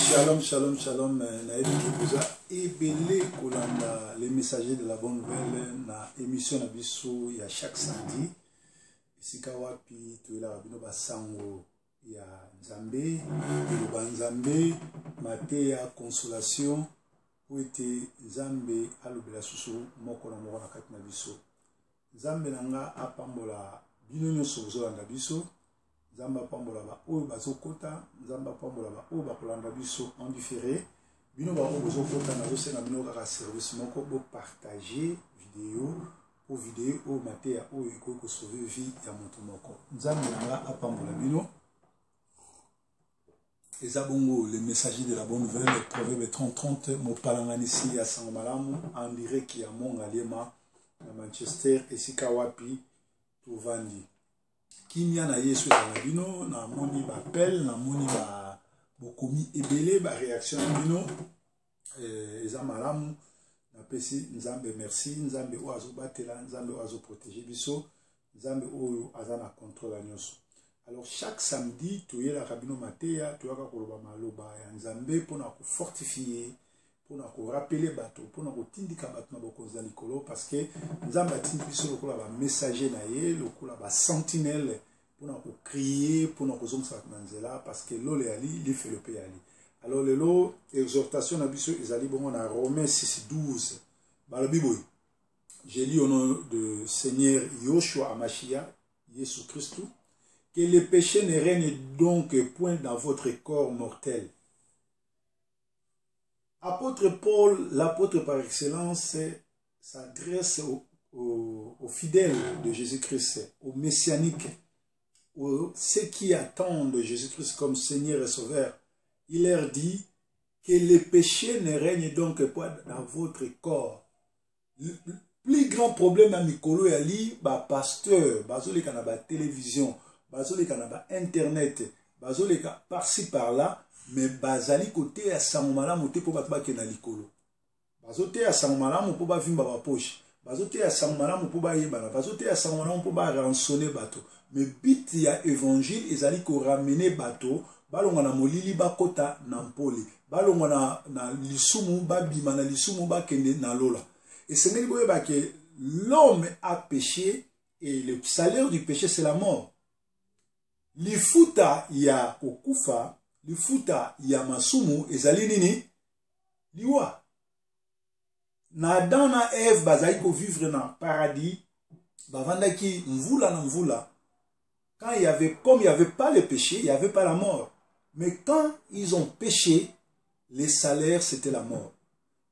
Shalom, shalom, shalom. Naïbi Kibuza. Ebele Kolanda, les messagers de la bonne nouvelle, na émission Nabiso, il y a chaque samedi. Sika wapi, tu es là, Rabino Basango, il y a Nzambe, Nzambe, Matéa, Consolation, pour être Nzambe, Alubela Susu, Moko na Moko na Kati Nabiso. Nzambe nanga apambola, Bino Sozo Nabiso. Nzamba pambola ba oyo bazokota nzamba pambola ba oyo bakolanda biso en différé bino ba oyo bazokota na zosenga bino kaka service moko bo partager vidéo o vidéo o matéa oyo iko sauver vie ya moto moko nzamba nanga apambola bino eza bongo le messager de la bonne nouvelle le proverbe 30-30 mopalanganisi ya sango malamu en direct ya Mongalema na Manchester esika wapi tovandi Kimia na Yesu na bino na moni ba appel na moni ba bokomi ebele ba réaction na bino eza malamu na pesi Nzambe merci Nzambe o azo batela Nzambe o azo protéger biso Nzambe oyo azana contrôle nyonso. Alors chaque samedi toyela rabino matéa toyaka koloba maloba ya Nzambe pona ko fortifier pona ko rappeler bato pona ko tindika bato na bokonza likolo parce que Nzambe atindi biso lokola ba messager na ye lokola ba sentinelle pona ko crier pona ko zomsa na nzela parce que lole ali li fait le pays ali. Alors lelo exhortation na biso ezali bongo na Romains 6:12 balobi boy. J'ai lu au nom de Seigneur Yoshua Amashia Jésus Christ que le péché ne règne donc point dans votre corps mortel. Apôtre Paul, l'apôtre par excellence, s'adresse aux fidèles de Jésus-Christ, aux messianiques, ceux qui attendent Jésus-Christ comme Seigneur et Sauveur. Il leur dit que le péché ne règne donc pas dans votre corps. Le plus grand problème à Mikolo et Ali, pasteur, bazoleka na ba télévision, bazoleka na ba internet, bazoleka par-ci par-là, mais bazali côté à Samomalamu te po batba ke na likolo. Bazote à Samomalamu po ba vimba ba poche. Bazote à Samomalamu po ba yebana. Bazote à Samomalamu po ba rançonner bateau. Mais bit ya évangile ezali ko ramener bateau, balonga na molili ba kota na mpoli. Balonga na lisumu ba bima na lisumu ba kende na lola. Et c'est ngeli boyeba ke l'homme a péché et le salaire du péché c'est la mort. Lifuta ya kokufa lifuta ya masumu ezali nini liwa na Adam na Ève bazali ko vivre na paradis bavandaki mvula na mvula quand il y avait comme il y avait pas le péché il y avait pas la mort mais quand ils ont péché les salaires c'était la mort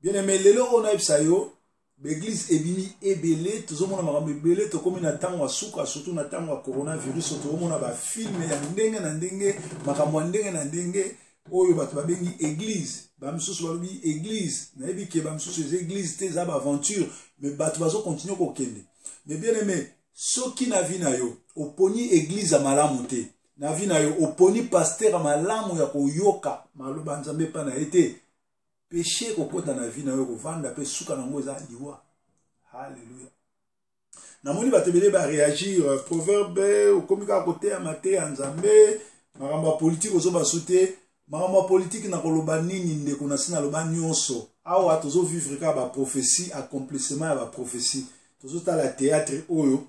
bien aimé lelo ona ibsayo l'église ebimi ebele tozomona makambo ebele tokomi na tango ya suka surtout na tango ya coronavirus tozomona ba film ya ndenge na ndenge makambo ndenge na ndenge oyo bato babengi église bamisusu balobi église nayebi ke bamisusu les églises te za ba aventure mais bato bazo continuer kokende mais bien aimé soki na vi na yo oponi église ya malamu te na vi na yo oponi pasteur ya malamu ya koyoka maloba Nzambe pa na ete péché kokota na vie na yo kovanda pe suka nango eza liwa. Alléluia. Na moni batebele ba réagir proverbe okomika côté ya matéa Nzambe makambo politique ozoba soute makambo politique na koloba nini ndeko na sina loba nyonso awa tozo vivre ka ba prophétie accomplissement ya ba prophétie tozo tala théâtre oyo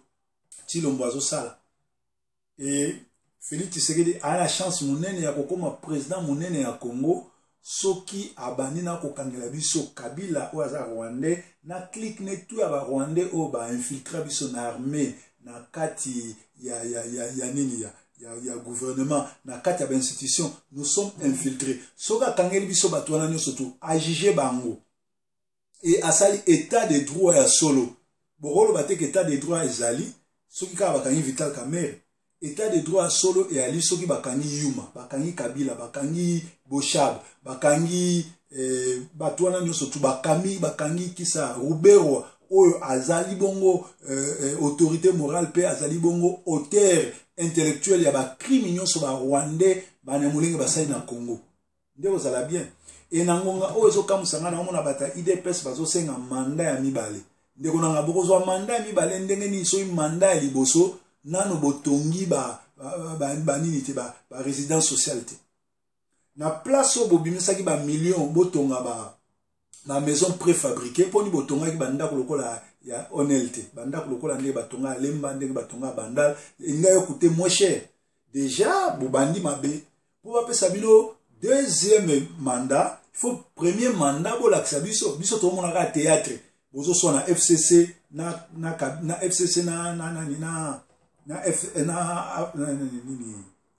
Tshilombo azosala et Félix Tshisekedi a la chance monene ya kokoma président monene ya Congo soki abandi na kokangela biso Kabila o aza Rwandais na clique ne tout ya ba Rwandais o ba infiltrer biso na armée na kati ya nini ya gouvernement na kati ya ba institution nous sommes infiltrés soka kangeli biso bato wana nyonso tu a juger bango et asali état de droit ya solo bokolo bateke état de droit ezali soki ka bakangi Vital Kamerhe état de droit solo et ali soki bakangi Yuma bakangi Kabila bakangi Boshab bakangi batwana nyoso tu bakangi kisa Rubero oyo azali bongo autorité morale pe azali bongo auteur intellectuel ya ba crime nyoso ba Rwandais bana mulenge basali na Congo ndeko zala bien et nangonga oyo ezokamusanga na mona bata IDPS bazosenga mandat ya mibale ndeko nanga bokozwa mandat ya mibale ndenge ni so mandat ya liboso nano botongi ba nini te ba résidence sociale te na place au bobimisaki ba million botonga ba maison préfabriquée poni botonga ki banda lokola ya honnêteté banda lokola ndenge batonga lemba ndenge batonga bandal inga yo coûter moins cher déjà bobandi mabe pour ba pesa bino deuxième mandat il faut premier mandat bolakisa biso to mona ka théâtre bozo so na FCC na FCC na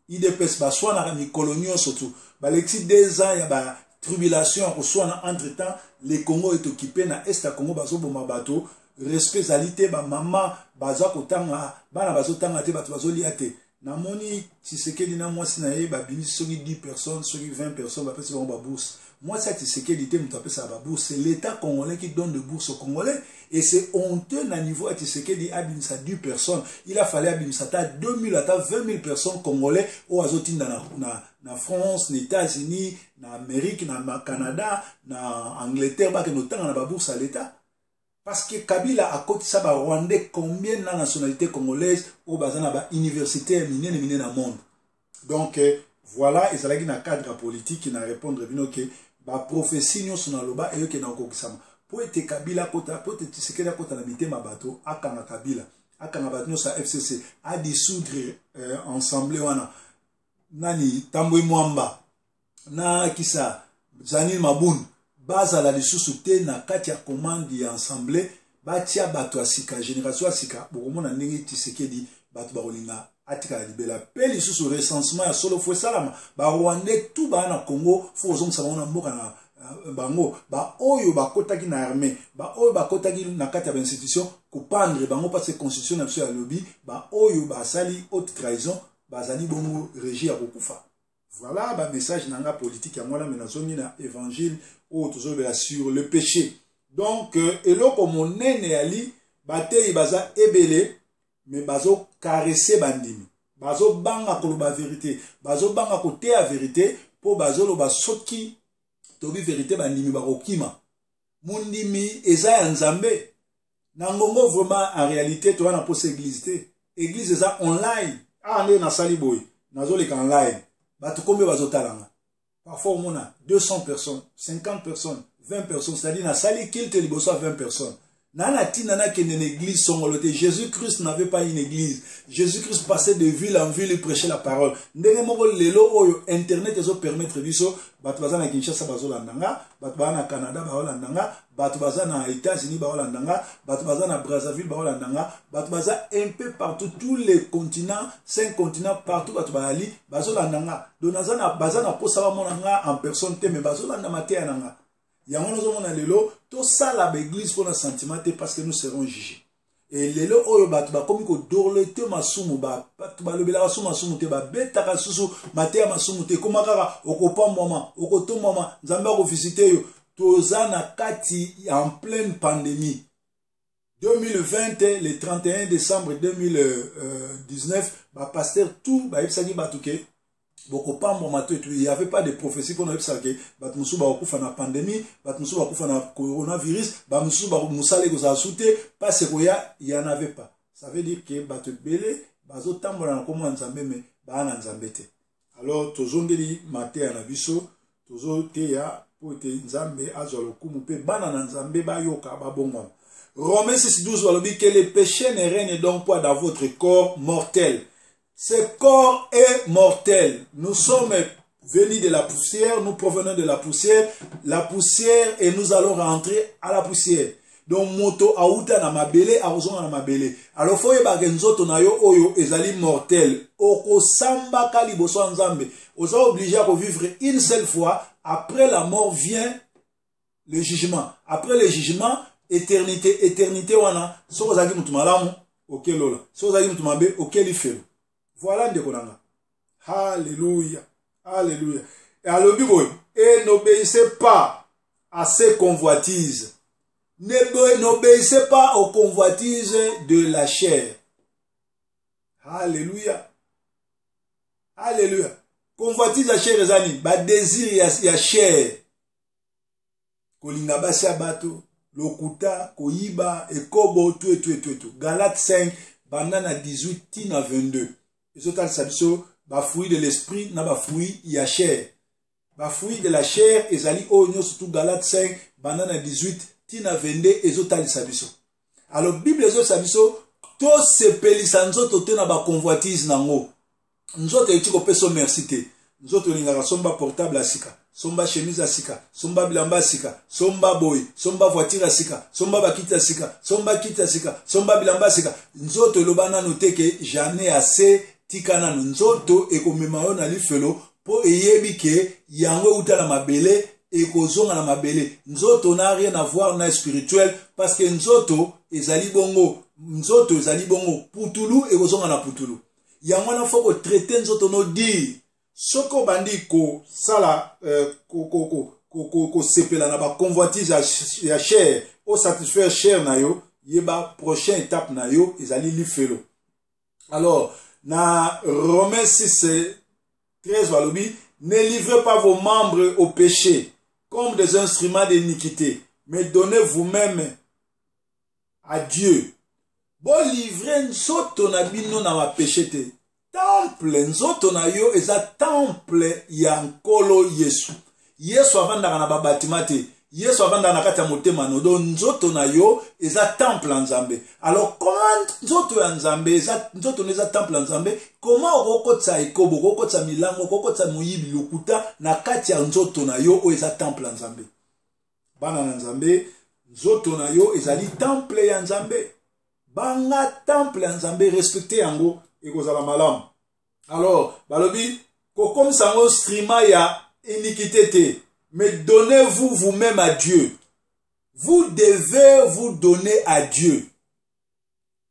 IDPS ba soit na mi coloniaux surtout ba lexi 2 ans ya ba tribulation ko soit na entre temps le Congo est occupé na est à Congo bazo boma bato respect zalité ba maman baza kotanga bana bazo tanga te bato bazo liate na moni Tshisekedi na mwasi na ye ba bimi soki 10 personnes soki 20 personnes ba pesa ba bourse. Moi, ça, Tshisekedi, ça va bourse. C'est l'État congolais qui donne de bourse aux Congolais. Et c'est honteux à niveau à Tshisekedi, abimsa 10 personnes. Il a fallu abimsa 2000 à 20 000 personnes congolais au azotin dans France, les États-Unis, dans l'Amérique, dans le Canada, dans l'Angleterre, bah, que nous avons la bourse à l'État. Parce que Kabila a côté ça, bah, Rwandais, combien de nationalités congolaises au bazana, bah, universitaires, minés dans le monde. Donc, voilà, et ça a un cadre politique qui n'a répondu que ba prophétie nous sont dans le bas et que dans kokisama pour être Kabila kota pour être Tshisekedi kota na mitema bato akanga Kabila akanga bato sa FCC a dissoudre ensemble wana nani Tambwe Mwamba na kisa Zanil Mabun baza la lisusu te na kati ya commande ya ensemble batia bato asika génération asika bokomona ndenge Tshisekedi bato bakolinga atika libela peli sous recensement ya solo fo salama ba Rwandais tout ba na Congo fo zong sa na mboka na bango ba oyo ba kotaki na armée ba oyo ba kotaki na kati ya institution ko pendre bango parce que constitution na biso ya lobby ba oyo ba sali haute trahison ba zali bongo régir kokufa. Voilà ba message nanga politique ya mwana menazoni na évangile o tozobela sur le péché. Donc eloko monene ali batei baza ebele mais bazo caresser bandimi bazo banga koloba vérité bazo banga kote ya vérité po bazo loba soki tobi vérité bandimi bakokima mundimi eza ya nzambe na ngongo vraiment en réalité to wana pose église te église eza online ande na sali boy nazo leka online bato kombe bazo talanga parfois on a 200 personnes 50 personnes 20 personnes c'est-à-dire na sali kilte liboso 20 personnes. Nana tinana que une église songolote. Jésus-Christ n'avait pas une église. Jésus-Christ passait de ville en ville et prêchait la parole. Ndenge moko lelo oyo internet ezo permettre biso batu baza na Kinshasa bazo landanga, batu baza na Canada bazo landanga, batu baza na États-Unis bazo landanga, batu baza na Brazzaville bazo landanga, batu baza un peu partout tous les continents, 5 continents partout batu bazali bazo landanga. Donaza na baza na posa ba monanga en personne te mais bazo landanga maté nanga. Yango nous avons lelo tout ça la église pour un sentiment parce que nous serons jugés. Et lelo oyo batu ba komi ko dorlete masumu ba batu ba lobela masumu te ba beta ka susu matea masumu te koma kaka okopa mama okoto mama nzamba ko visiter yo toza na kati en pleine pandémie 2020 le 31 décembre 2019 ba pasteur tout ba yebisaki batuke il n'y avait pas de prophétie pour nous dire que Batmusu va couper na pandémie, Batmusu va couper na coronavirus, Batmusu va musale que ça sauté parce qu'il y en avait pas. Ça veut dire que Batu belé, bazo tambola na komo nzambe me ba na nzambe te. Alors tozongeli maté na biso, tozo te ya pour te nzambe azolo kumu pe bana na nzambe ba yoka ba bongo. Romains 6:12 va dire que le péché ne règne donc pas dans votre corps mortel. Ce corps est mortel. Nous sommes venus de la poussière, nous provenons de la poussière et nous allons rentrer à la poussière. Donc moto auta na mabele arozonga na mabele. Alors faut yeba genzoto na yo oyo ezali mortel. Oko samba kali boso nzambe. Oza obligé à vivre une seule fois. Après la mort vient le jugement. Après le jugement, éternité. Éternité wana. So ozaki mutu malamu, ok lola. So ozaki mutu mabe, ok lifelo. Voilà ndekonanga. Alléluia. Alléluia. Et alors et n'obéissez pas à ces convoitises. N'obéissez pas aux convoitises de la chair. Alléluia. Alléluia. Convoitise la chair ezani, ba désir ya chair. Kolinga basi abato, lokuta, koyiba, ekobo, tout. Galates 5, bandana 18, tina 22. Et ce tal sabiso, ba fruit de l'esprit, na ba fruit ya chair. ba fruit de la chair ezali oyo surtout Galate 5 banana 18 tina 22 ezotalisa biso. Alors Bible ezotalisa biso to sepelisa nzoto te na ba convoitise nango. Nzoto etiko peso merci te. Nzoto lingaka somba portable asika, somba chemise asika, somba bilamba asika, somba boy, somba voiture asika, somba bakiti asika, somba kiti asika, somba bilamba asika. Nzoto lobana noteke j'en ai assez tikana nzoto ekomema yo na lifelo po eyebi ke yango utala mabele ekozonga na mabele. Nzoto n'a rien à voir na spirituel parce que nzoto ezali bongo putulu ekozonga na putulu. Yango na foko traiter nzoto no di soko bandi ko sala ko sepela na ba convoitise ya chair o satisfaire chair na yo yeba prochaine étape na yo ezali lifelo. Alors na Romains 6 13 balobi ne livrez pas vos membres au péché comme des instruments d'iniquité, mais donnez vous-même à Dieu. Bon livrer nzoto na bino na ma péché te. Temple nzoto na yo eza temple ya nkolo Yesu. Yesu avanda na babatima te. Yesu avanda na kati ya motema no. Do nzoto na yo eza temple ya Nzambe. Alors comment nzoto ya Nzambe eza nzoto na eza temple ya Nzambe? Comment okokotsa ikobo, okokotsa milango, okokotsa moyibi lokuta na kati ya nzoto na yo o eza temple ya Nzambe? Bana na Nzambe, nzoto na yo ezali temple ya Nzambe. Banga temple ya Nzambe respecte yango ekozala malamu. Alors, balobi kokom sango strima ya iniquité te, mais donnez-vous vous-même à Dieu. Vous devez vous donner à Dieu.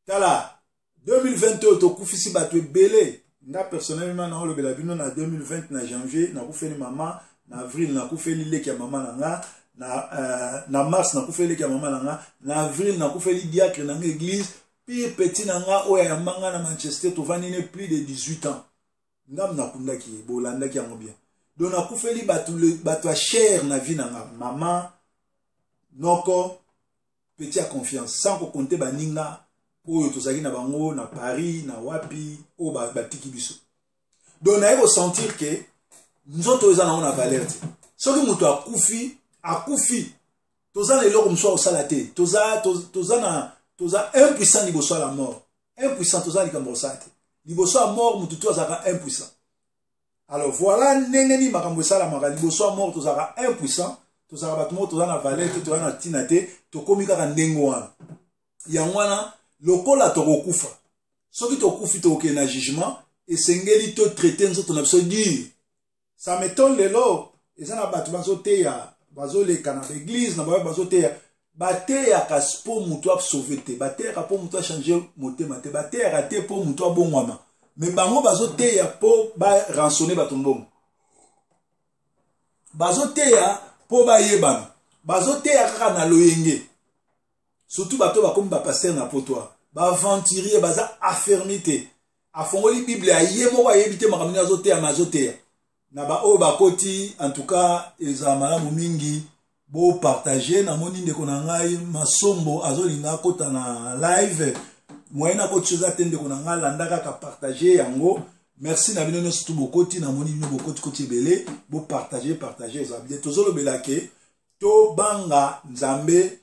Tala 2022 to kufisi batwe belé. Nga personnellement na olobela bino na 2020 na janvier na kufeli mama, na avril na kufeli leki ya mama na nga, na mars na kufeli leki ya mama na nga, na avril na kufeli diacre na église. Pire petit nanga oya ya manga na Manchester to vanine plus de 18 ans. Ngam na kundaki bolandaki yango bien. Donc na kufeli batu cher na vie nanga maman noko petit à confiance sans ko compter baninga oyo tozaki na bango na Paris na wapi o batiki biso. Donc na sentir que nzoto eza na valeur te. Soki mutu akufi toza lelo comme soit au salate toza na toza impuissant liboso à la mort. Impuissant toza likambosate. Liboso à mort mututu azaka impuissant. Alors voilà nengeni makambo sala maka liboso à mort toza impuissant, toza batumo toza na valeur te toza na tinate to komika ka ndengo wana. Yangwana lokola tokokufa. Soki tokufi to ke na jugement esengeli to traiter nzoto na biso dire. Ça m'étonne lelo ezana batu bazote ya bazoleka na l'église na bazote ya bate ya kaspo mutu a sauvé te, bate ya po mutu a changer motema te, bate ya te po mutu a bongwana. Mais bango bazote ya po ba rançonner batombongo. Bazote ya po ba yebana. Bazote ya kaka na loyenge. Surtout bato ba comme ba pasteur na potoa. Ba aventurier baza affermité. Afongoli Bible ya yemo ba yebite makamini azote ya mazote ya. Na ba o ba koti en tout cas eza malamu mingi. Bo partager na moni ndeko na ngai masombo azolinga kota na live moyena ko tsoza tende ko na nga landaka ka partager yango. Merci na bino surtout bokoti na moni bino bokoti koti belé bo partager za bien tozolo belake to banga Nzambe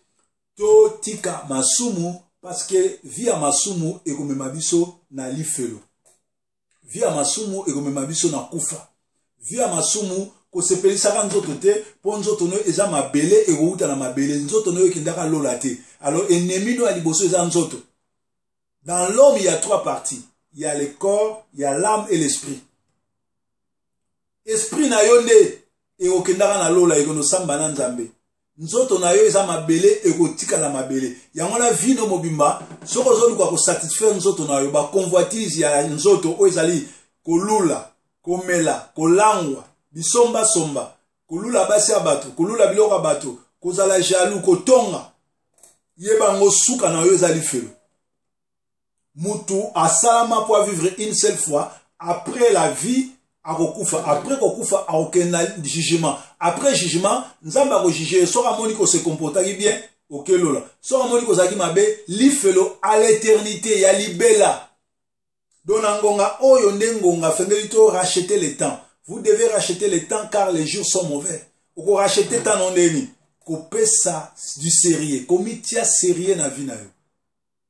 to tika masumu parce que via masumu ekomema biso na lifelo, via masumu ekomema biso na kufa, via masumu ko sepelisa nzoto te po nzoto no eza mabele ekouta na mabele nzoto no ekindaka lola te. Alors ennemi no aliboso eza nzoto. Dans l'homme il y a trois parties, il y a le corps, il y a l'âme et l'esprit. Esprit na yo nde ekokindaka na lola ekono samba na Nzambe. Nzoto na yo eza mabele ekotika na mabele. Yango na vie no mobimba soko zoluka ko satisfaire nzoto na yo ba convoitise ya nzoto o ezali kolula, komela, kolangwa, bisomba somba, kolula basi ya bato, kolula biloko bato, kozala jaloux, kotonga. Yeba ngo suka na yo ezali felo. Mutu asalama pour vivre une seule fois après la vie akokufa, après kokufa aokena jugement, après jugement nzamba ko juger soka moni ko se comporta bien okelola soka moni ko zaki mabe lifelo à l'éternité ya libela dona ngonga oyo ndengonga fengeli to racheter le temps Vous devez racheter le temps car les jours sont mauvais. Vous rachetez tant non deni. Kopé ça du sérieux. Komitia sérieux na vie na yo.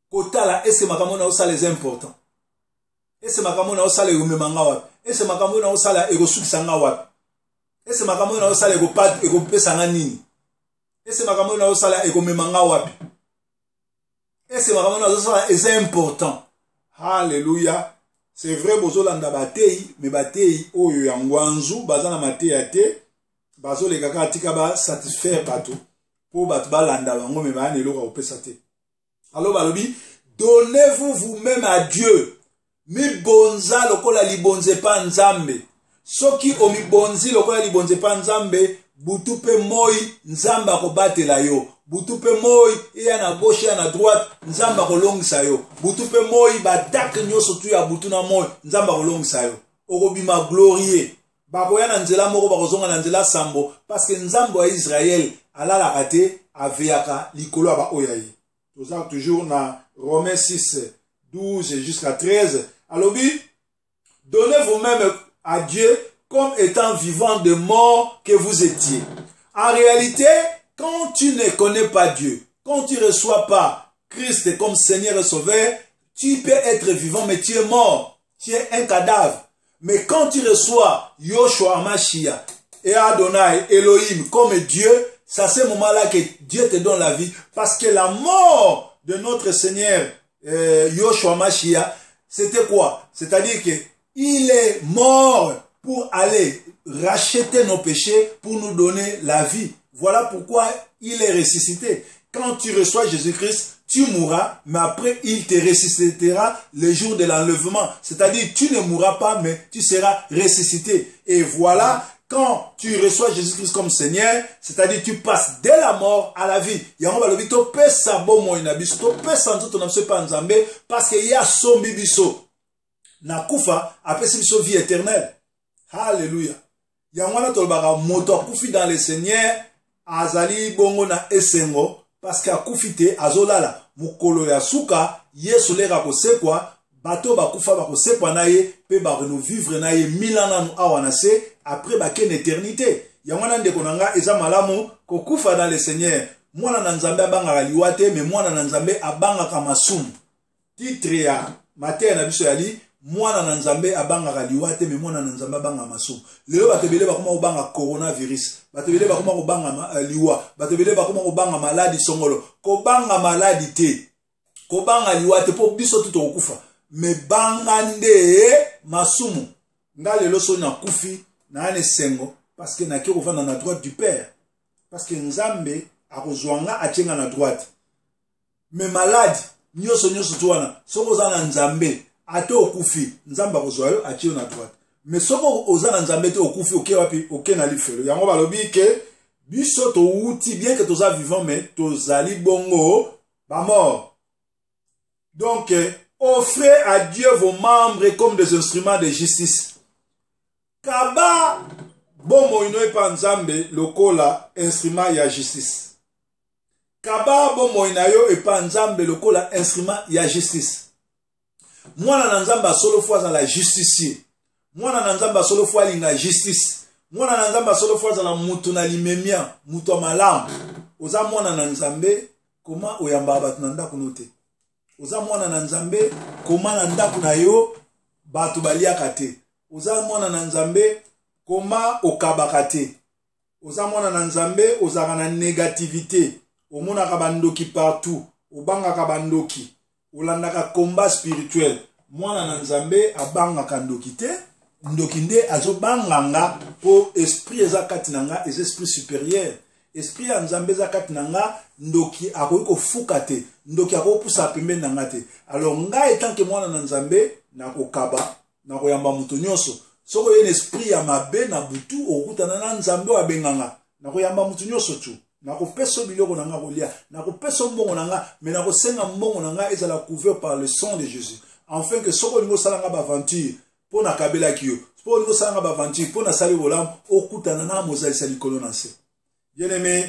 Kotala est-ce makambo na osala les importants. Est-ce makambo na osala umemanga wapi. Est-ce makambo na osala ekosukisanga wapi. Est-ce makambo na osala ekopesanga nini. Est-ce makambo na osala ekomemanga wapi. Est-ce makambo na osala est important. Alléluia. C'est vrai bozolanda batei mais batei oyo ya ngwanzu bazana matei ate. Bazo les kaka atika ba satisfaire bato pour bato balanda bango me ba neloko opesa te. Alors balobi donnez-vous vous-même à Dieu. Mi bonza lokola libonze pa nzambe. Soki omi bonzi lokola libonze pa nzambe butu pe moi nzamba akobatela yo. Butu pe moi eya na gauche ya na droite nzamba akolongisa yo. Butu pe moi batake nyoso tu ya butu na moi nzamba akolongisa yo. Okobima glorieux. Bakoya na nzela moko bakozonga na nzela sambo parce que nzambo ya Israël alalaka te aveyaka likolo ya baoyaye. Toza toujours na Romains 6 12 jusqu'à 13. Alobi donnez vous-même à Dieu comme étant vivant de mort que vous étiez. En réalité, quand tu ne connais pas Dieu, quand tu ne reçois pas Christ comme Seigneur et Sauveur, tu peux être vivant mais tu es mort. Tu es un cadavre. Mais quand tu reçois Yoshua Mashiach et Adonai, Elohim comme Dieu, c'est à ce moment-là que Dieu te donne la vie. Parce que la mort de notre Seigneur Yoshua Mashiach, c'était quoi? C'est-à-dire qu'il est mort pour aller racheter nos péchés, pour nous donner la vie. Voilà pourquoi il est ressuscité. Quand tu reçois Jésus-Christ, tu mourras, mais après il te ressuscitera le jour de l'enlèvement. C'est-à-dire tu ne mourras pas, mais tu seras ressuscité. Et voilà, quand tu reçois Jésus-Christ comme Seigneur, c'est-à-dire tu passes de la mort à la vie. Parce qu'il y a son bibiso. Nakufa, après c'est vie éternelle. Alléluia. Yangwana tolbara moto akufi dans le Seigneur, azali bongo na esengo. Parce qu'à Koufite, Azolala, Mukolo ya Souka, Yesu lera kosekwa, bato bakufa bakosekwa naye, pe bareno vivre naye 1000 ans nanu awanase, après baken éternité. Yamwana ndekonanga eza malamu, kokufa dans le Seigneur. Mwana nanzambe abanga liwate, mais mwana nanzambe abanga kamasumu. Titre ya Matthieu na biso yali, mwana nanzambe abanga liwate, mais mwana nanzambe abanga masumu. Leo batebele bakoma obanga coronavirus. Batebele bakoma obanga liwa. Batebele bakoma obanga maladi songolo. Kobanga maladi te. Kobanga liwa te po biso tuto okufa. Me banga nde masumu. Nga lelo so na kufi na ane sengo. Parce que na ki kovanda na droite du Père. Parce que nzambe akozwanga achenga na droite. Me maladi nyoso tuwana. Soko za na nzambe. Ate okufi. Nzamba akozwa yo achenga na droite. Mais soko ozana nzambe te okufi oke wapi oke na lifelo. Yango balobi ke biso to uti bien que toza vivant mais tozali bongo ba mort. Donc offrez à Dieu vos membres comme des instruments de justice. Kaba bomo ino epa nzambe lokola instrument ya justice. Kaba bomo inayo epa nzambe lokola instrument ya justice. Mwana na nzambe solo fois dans la justicier. Mwana na nzamba solo fois linga justice. Mwana na nzamba solo fois la mutu na limemia, mutu malamu. Oza mwana na nzambe, koma oyamba batu na ndaku note. Oza mwana na nzambe, koma na ndaku na yo, batu baliaka te. Oza mwana na nzambe, koma okabaka te. Oza mwana na nzambe, ozaka na négativité. Omonaka bandoki partout. Obangaka bandoki. Olandaka combat spirituel. Mwana na nzambe, abangaka ndoki te. Ndoki nde azo banganga po esprit eza kati nanga ez esprit supérieur. Esprit ya nzambe eza kati nanga ndoki akoki kofuka te. Ndoki akopusa pembeni nanga te. Alors nga etanke mwana na nzambe nakokaba nakoyamba mutu nyonso. Soko ye esprit ya mabe na butu okutana na nzambe wa benganga nakoyamba mutu nyonso tu. Nakopesa biloko nanga kolia, nakopesa mbongo nanga, mais nakosenga mbongo nanga ezala couvert par le sang de Jésus. Afin que soko lingo salanga ba aventure pour na kabela kiyo. Soko lingo salanga ba aventure pour na sali bolam okutana na mozali sali kolonanse. Bien-aimé,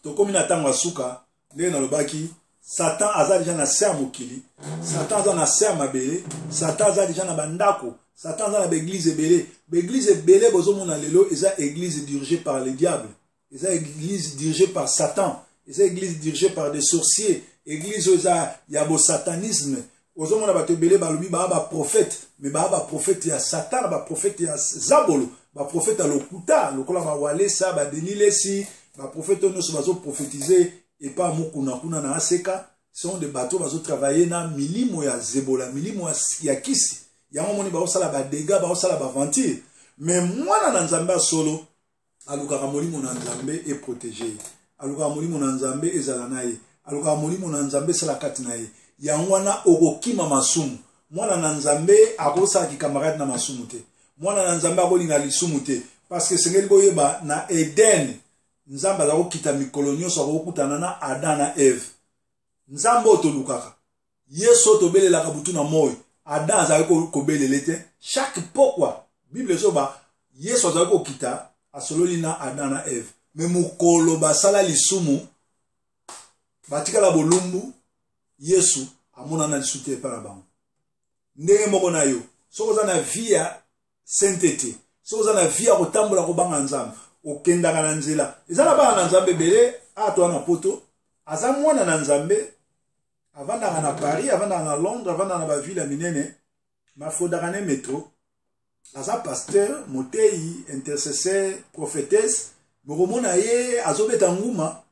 to komi na tanga suka, le na lobaki, Satan aza déjà na se mokili, Satan aza na se mabele, Satan aza déjà na bandako, Satan dans l'église belé. L'église belé bozomona lelo eza église dirigée par le diable. Eza église dirigée par Satan. Eza église dirigée par des sorciers. Église eza yabo satanisme. Ozomona bato belé balobi ba prophète, mais ba prophète ya Satan, ba prophète ya Zabolo, ba prophète ya lokuta, lokola ba wale sa ba denile si, ba prophète onoso bazo prophétiser et pas mukuna kuna na aseka. Sont des bateaux bazo travailler na milimo ya zebola, milimo ya kisi. Yango moni ba osala ba dégâts, ba osala ba aventure. Mais mwana na nzambe solo alukaka molimo na nzambe e protéger. Alukaka molimo na nzambe ezala na ye. Alukaka molimo na nzambe sala kati na ye. Yango wana okokima masumu. Mwana na nzambe akosala ki camarade na masumu te. Mwana na nzambe akolinga lisumu te. Parce que sengeli boyeba na Eden nzambe azakokita mikolo nyonso akokutana na Adam na Eve. Nzambe otolukaka. Yesu otobelelaka butu na moyo. Adam azali kobelele te. Chaque pokwa. Bible soba Yesu azali kokita asololi na Adam na Eve. Mais mukolo basala lisumu batikala bolumbu Yesu amona na lisumu te pa na bango. Ndenge moko na yo. Soko za na via sainteté. Soko za na via kotambola kobanga nzambe. Okendaka na nzela. Ezala bana na nzambe bele atwa na poto. Aza mwana na nzambe. Avanda na Paris, avanda na Londres, avanda na ba ville minene, ma fodaka ne métro. Aza pasteur, motei, intercesseur, prophétesse, mokomona ye azobeta nguma.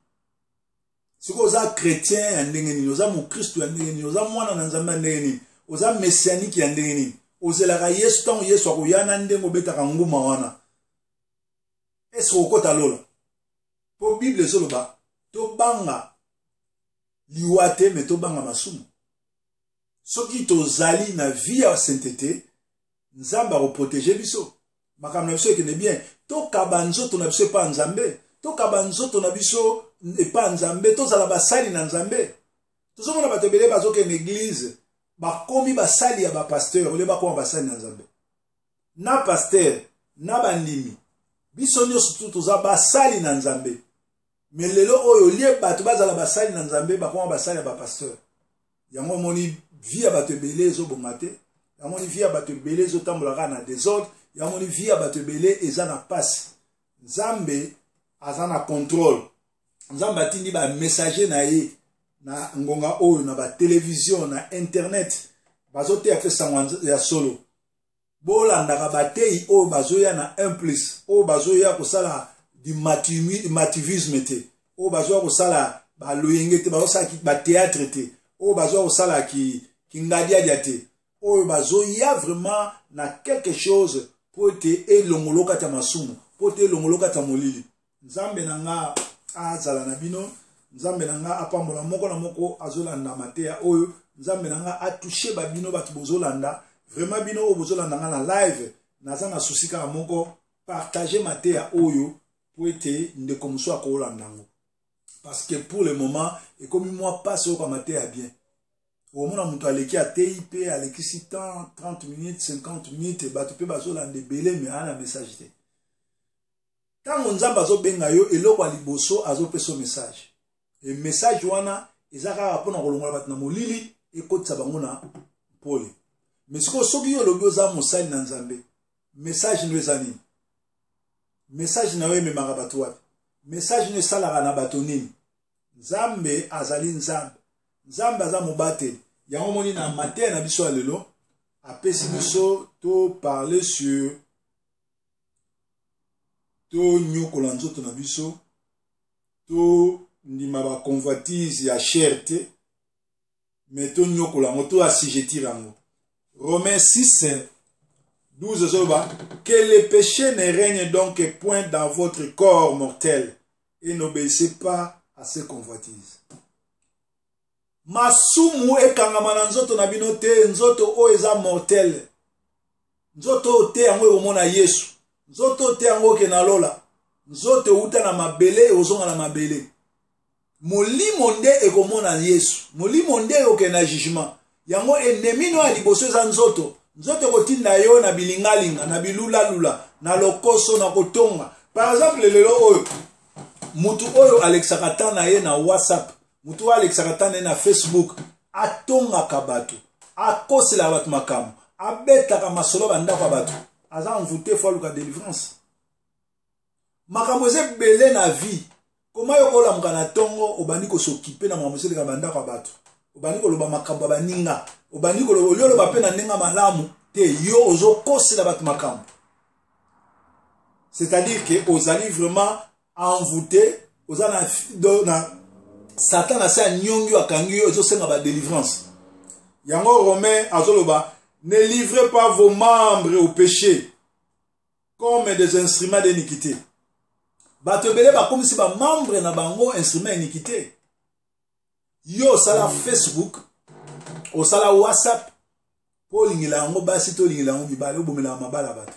Siko oza chrétien ya ndenge nini, oza mokristo ya ndenge nini, oza mwana na nzambe ya ndenge nini, oza messianique ya ndenge nini, ozelaka Yesu ntango Yesu akoyana ndenge obetaka nguma wana. Est-ce okota lola? Po Bible ezoloba tobanga liwate me tobanga masumu. Soki tozali na vie ya sainteté, nzambe akoprotege biso. Makambo na biso ekende bien. Tokaba nzoto na biso epa nzambe. Tokaba nzoto na biso epa nzambe. Tozala basali na nzambe. Tozomona bato ebele bazokende église bakomi basali ya bapasteur ole bakoma basali na nzambe. Na pasteur, na bandimi. Biso nyonso toza basali na nzambe. Mais lelo oyo lie bato bazala basali na nzambe bakoma basali ya bapasteur. Yango moni vie ya bato ebele ezobonga te. Yango moni vie ya bato ebele ezotambolaka na désordre. Yango moni vie ya bato ebele eza na pasi. Nzambe aza na contrôle. Nzambe atindi ba messager na ye na ngonga oyo na ba télévision na internet bazote ya sango ya solo. Bolandaka batei oyo bazoya na 1+, oyo bazoya kosala du mativisme te, oyo bazoya kosala baloyenge te, bazosala ba théâtre te, oyo bazoya kosala ki ngadiadia te, oyo bazoya vraiment na quelque chose po te elongoloka ta masumu, po te elongoloka ta molili. Nzambe nanga azala na bino, nzambe nanga apambola moko na moko azolanda mateya oyo, nzambe nanga atouché ba bino batu bozolanda, vraiment bino oyo bozolanda nga na live, naza na souci kaka moko partager mateya oyo pour être ndeko muso akolanda ngo. Parce que pour le moment et comme moi passe au mateya bien. Au mona muto aleki a TIP aleki si temps 30 minutes 50 minutes batu pe bazolanda belé mais ana message te. Tango nzamba azobenga yo eloko liboso azopeso message. Et message wana ezaka rapona kolongola batu na molili ekotisa bango na pole. Mais soki yo lobi oza mosali na nzambe, message no eza nini? Message na we memaka bato wapi? Message no esalaka na bato nini? Nzambe azali nzambe. Nzambe aza mobateli. Yango moni na mateya na biso ya lelo apesi biso to parler sur to nyokola nzoto na biso, to ndima ba convoitise ya chair te, mais to nyokola ngo to assujettir yango. Romains 6, 12, que le péché ne règne donc point dans votre corps mortel et n'obéissez pas à ses convoitises. Masumu ekangama na nzoto na bino te, nzoto o eza mortel. Nzoto te yango omona Yesu. Nzoto te yango ke na lola. Nzoto uta na mabele ozonga na mabele. Molimo nde ekomona Yesu. Molimo nde oke na jugement. Yango ennemi no ya liboso eza nzoto. Nzoto kotinda yo na bilingalinga, na bilula-lula, na lokoso, na kotonga. Par exemple, lelo oyo, mutu oyo alexaka tan na ye na WhatsApp, mutu oyo alexaka tan na ye na Facebook, atonga kabatu, akosela batu makamu, abetaka masolo bandako bato aza envoûté fois luka délivrance makambo belé na vie comment yokola mukana tongo obandi ko s'occuper na makambo seleka bandako bato obandi ko loba makambo baninga obandi ko loba pe na nenga malamu te yo ozo kosela bato makambo c'est-à-dire que ozali vraiment envoûté ozana na Satan a sa nyongi akangi yo ezosenga ba délivrance yango Romain azoloba ne livrez pas vos membres au péché comme des instruments d'iniquité. Bato belé ba comme si ba membre na bango instrument d'iniquité. Yo sala Facebook, o sala WhatsApp, po lingila ngo basi to lingila ngo bibale obomela mabala bato.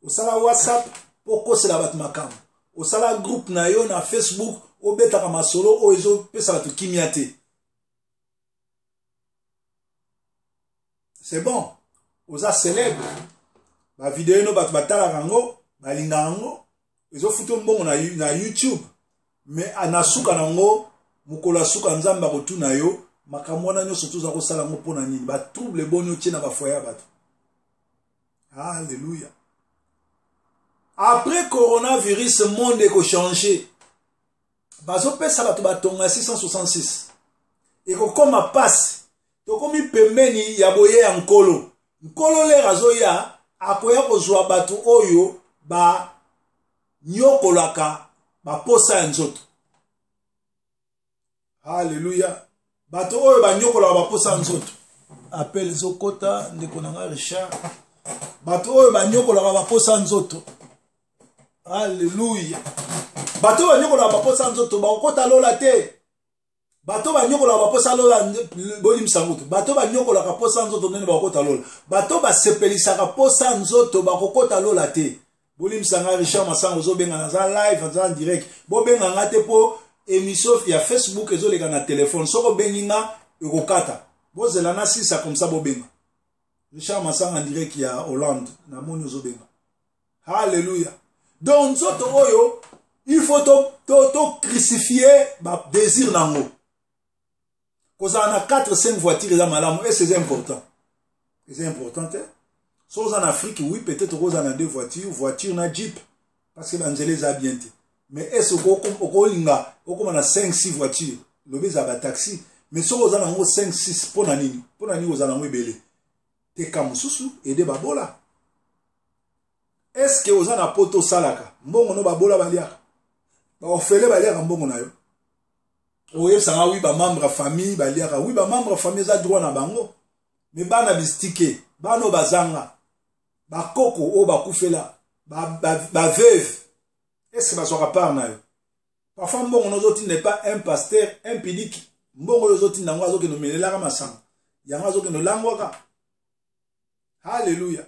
O sala WhatsApp po kosela bato makam. O sala groupe na yo na Facebook obeta kama solo o ezo pesa bato kimiate. C'est bon. Oza célèbre. Ba vidéo no bat batala rango, ba linga rango. Ezo futo mbongo na YouTube. Mais anasuka nango, mukola suka nzamba kotu na yo, makamwana nyo soto za ko sala ngo pona nini. Ba trouble bonyo tina ba foya bato. Alléluia. Après coronavirus, monde eko changer. Bazo pesa bato batonga 666. Eko koma passe. Tokomi pembeni ya boye ya nkolo. Nkolo le razo ya akoya kozwa batu oyo ba nyokolaka ba posa ya nzoto. Alléluia. Batu oyo ba nyokolaka ba posa ya nzoto. Appel zokota ndeko nanga Richard. Batu oyo ba nyokolaka ba posa ya nzoto. Alléluia. Batu oyo ba nyokolaka ba posa ya nzoto ba kokota lola te. Bato ba nyokola ba posa lola bolim sanguto bato ba nyokola ka posa nzoto nene ba kokota lola bato ba sepelisa ka posa nzoto ba kokota lola te bolim sanga Richard Masango zo benga na za live za direct bo benga ngate po émission ya Facebook ezo leka na téléphone soko benginga ekokata bozela na sisa comme ça bo benga Richard Masango en direct ya Hollande na moni zo benga. Alléluia. Donc nzoto oyo il faut to crucifier ba désir nango. Quand on a 4-5 voitures dans malamu, et c'est important. C'est important, hein? Si en Afrique, oui, peut-être qu'on a 2 voitures, voiture na Jeep, parce que l'Angélé a bien été. Mais est-ce qu'on a 5-6 voitures, l'obé a taxi, mais si on a 5-6, pour nani, on a belé. Te kamususu, et de babola. Est-ce que on a poto salaka, mbongo no babola baliaka, on fait les baliaka mbongo na yo. Oye sanga oui ba membre famille ba liaka oui ba membre famille za droit na bango mais bana bistike bano bazanga ba koko o ba kufela ba veuve est-ce que ba sera par na yo parfois mbongo nozoti n'est pas un pasteur impudique mbongo nozoti nango azoke no melela ka masanga yanga azoke no langwaka. Alléluia.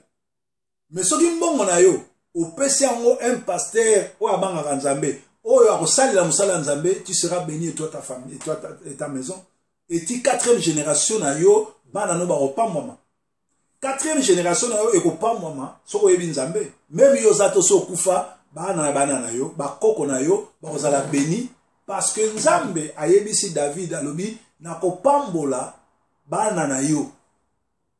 Mais soki mbongo na yo opesi yango un pasteur o abanga kanzambe oyo akosalela musala nzambe, tu seras béni et toi ta famille et toi ta maison. Et tu 4e génération na yo bana no ba opa mama. 4e génération na yo ekopa mama soko yebi nzambe. Même yo zato so kufa bana na yo ba koko na yo ba kozala béni parce que nzambe ayebisi David alobi na kopambola bana na yo.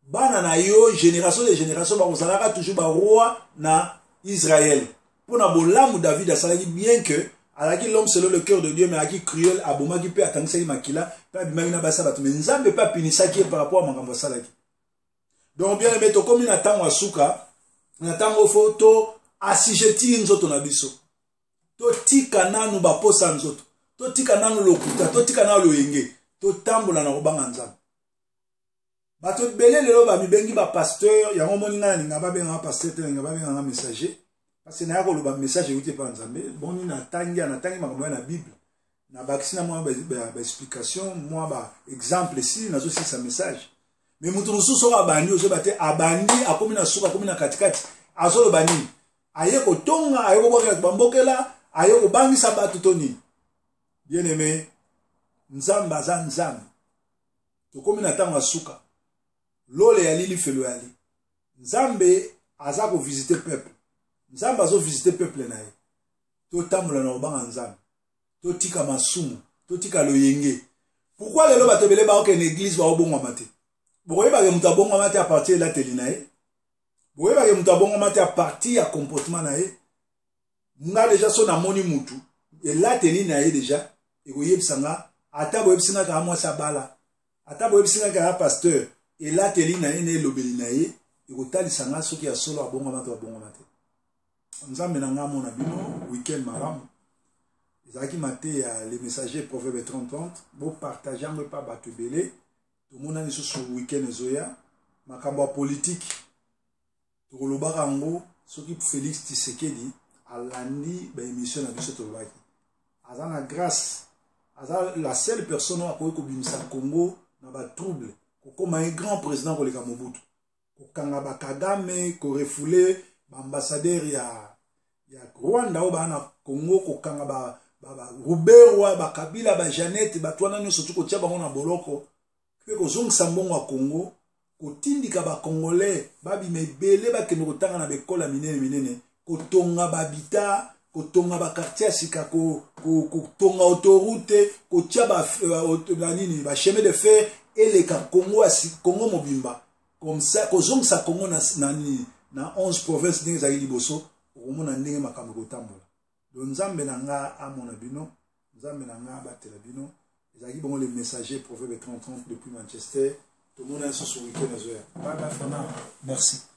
Bana na yo génération de génération ba kozala toujours ba roi na Israël. Pour Nabolamu David a salagi bien que alaki l'homme selon le cœur de Dieu mais aki cruel aboma qui peut attendre ça makila pas bimagina basa bato mais nzambe pas pinisa qui par rapport à makambo salagi. Donc bien aimé to comme na tango asuka na tango photo asijeti nzoto na biso. To tika nanu ba posa nzoto. To tika nanu lokuta, to tika nanu loyenge, to tambola na kobanga nzambe. Bato belé lelo ba mibengi ba pasteur yango moninga ninga ba benga pasteur te ninga ba benga messager. Parce que na ko loba message euti pa nzambe boni na tangi makambo na Bible na bakisi na moi ba explication moi ba exemple ici nazo si sa message mais mutu mususu wa bandi ozo bate abandi akomi na suka akomi na katikati azolo bani aye ko tonga aye ko bokela bambokela aye ko bangisa batu toni bien aimé nzamba za nzambe to komi na tango suka lole ya lili felo yali nzambe aza ko visiter peuple. Nzamba zo visiter peuple na ye. To tamula na obanga nzambe. To tika masumu, to tika loyenge. Pourquoi lelo batebele ba oke na église ba obongwa mate? boyeba ke mutu abongama te a partir elateli na ye boyeba ke mutu abongama te a partir ya comportement na ye nga deja so namoni mutu elateli na ye deja ekoyebisa nga ata boyebisi nga kaka mwasi abala ata boyebisi nga kaka pasteur elateli na ye na elobeli na ye ekotalisa nga soki ya solo abongama te abongama te nzambe na nga mona bino weekend malamu ezalaki mate ya le messager proverbe 30 bopartage yango epa bato ebele tomona lisusu weekend ezoya makambo ya politike tokolobaka yango soki Félix Tshisekedi alandi baémission na biso tolobaki aza na grâce aza la seule personne akoki kobimisa Congo na batrouble kokoma un grand président koleka Mobutu kokanga bakagame korefule baambassadeur ya Rwanda oyo baa na Congo kokanga Ruberwa bakabila bajanete bato wana nyonso tu kotia bango na boloko mpe kozongisa mbongo ya Congo kotindika bakongolais babima ebele bakende kotanga na bekola minene minene kotonga babita kotonga bakartier ya sika kotonga autoroute kotia banini bachemin de fer eleka Congo mobimba comme ça kozongisa Congo na 11 provinces ndenge ezali liboso okomona ndenge makambo kotambola donc nzambe na nga amona bino nzambe na nga abatela bino ezalaki bongo le messager proverbe 30 depuis Manchester tout le monde a ce week-end. Merci.